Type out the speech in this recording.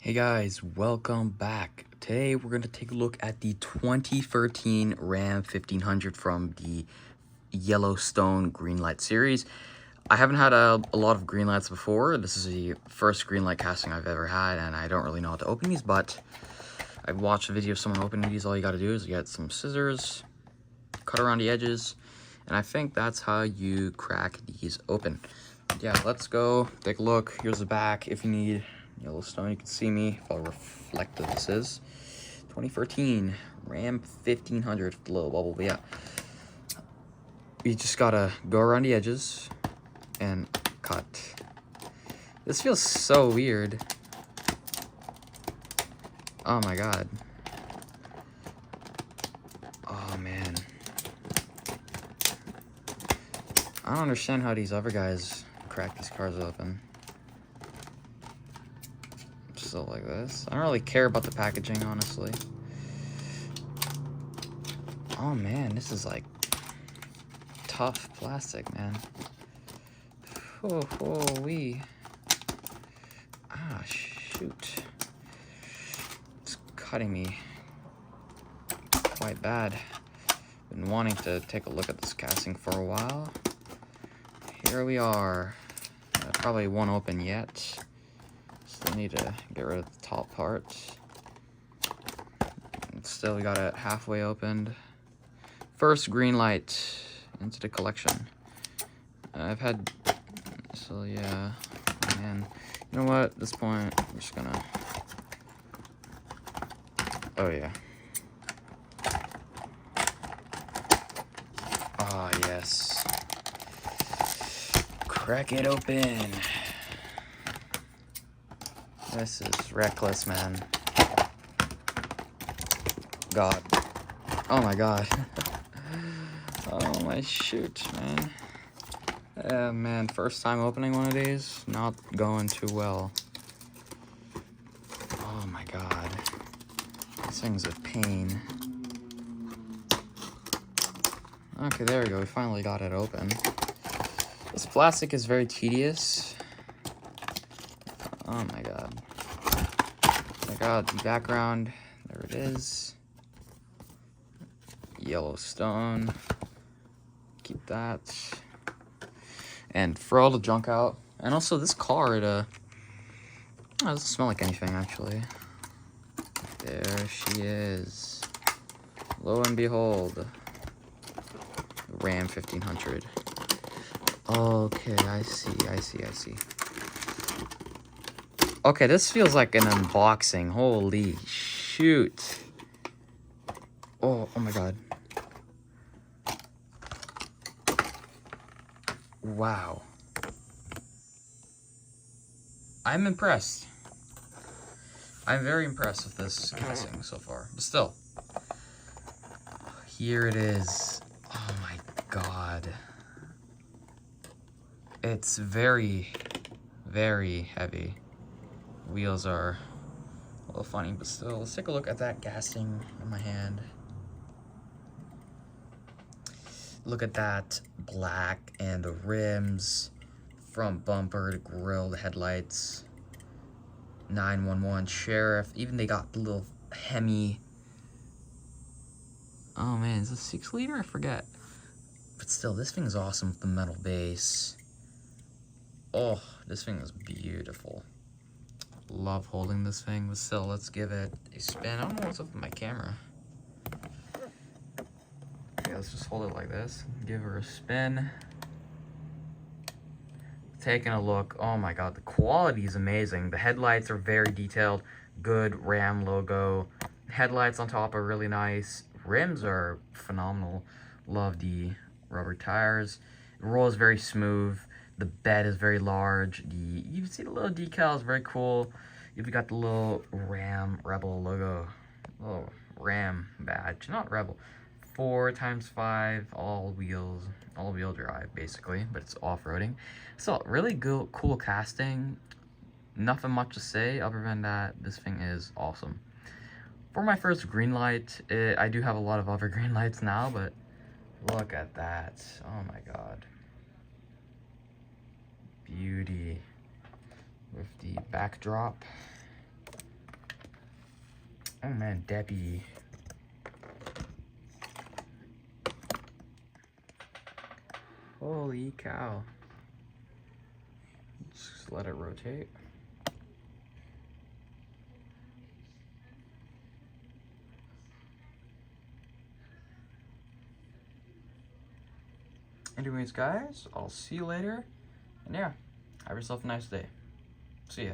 Hey guys, welcome back. Today we're going to take a look at the 2013 Ram 1500 from the Yellowstone Greenlight series. I haven't had a lot of Greenlights before. This is the first Greenlight casting I've ever had, and I don't really know how to open these, but I've watched a video of someone opening these. All you got to do is get some scissors, cut around the edges, and I think that's how you crack these open. Yeah, let's go take a look. Here's the back if you need Yellowstone. You can see me how reflective this is. 2013 Ram 1500 with the little bubble. But yeah, you just gotta go around the edges and cut. This feels so weird. Oh my god. Oh man. I don't understand how these other guys crack these cars open. So like this. I don't really care about the packaging, honestly. Oh man, this is like tough plastic, man. Wee. Ah, shoot. It's cutting me quite bad. Been wanting to take a look at this casting for a while. Here we are. Probably won't open yet. Still need to get rid of the top part. Still got it halfway opened. First Greenlight into the collection. I've had, so yeah, man. You know what? At this point, I'm just gonna. Oh yeah. Ah yes. Crack it open. This is reckless, man. God. Oh my god. Oh my shoot, man. Yeah, man, first time opening one of these, not going too well. Oh my god. This thing's a pain. Okay, there we go. We finally got it open. This plastic is very tedious. Oh my god. I got the background. There it is. Yellowstone. Keep that. And for all the junk out. And also this card, it doesn't smell like anything actually. There she is. Lo and behold. Ram 1500. Okay, I see. Okay, this feels like an unboxing. Holy shoot. Oh my god. Wow. I'm impressed. I'm very impressed with this casting so far. But still. Here it is. Oh my god. It's very, very heavy. Wheels are a little funny, but still. Let's take a look at that casting in my hand. Look at that black and the rims, front bumper, the grill, the headlights, 911 sheriff. Even they got the little Hemi. Oh man, is this 6-liter? I forget. But still, this thing is awesome with the metal base. Oh, this thing is beautiful. Love holding this thing, but still, let's give it a spin. I don't know what's up with my camera. Okay, let's just hold it like this. Give her a spin. Taking a look. Oh my god, the quality is amazing. The headlights are very detailed. Good Ram logo. Headlights on top are really nice. Rims are phenomenal. Love the rubber tires. The roll is very smooth. The bed is very large. You can see the little decals, very cool. You've got the little Ram Rebel logo. Oh, Ram badge, not Rebel. 4x5, all wheel drive basically, but it's off-roading. So really good, cool casting. Nothing much to say other than that this thing is awesome. For my first Greenlight, I do have a lot of other Greenlights now, but look at that. Oh my god. Beauty. With the backdrop. Oh man, Debbie. Holy cow. Just let it rotate. Anyways, guys, I'll see you later. And yeah, have yourself a nice day. See ya.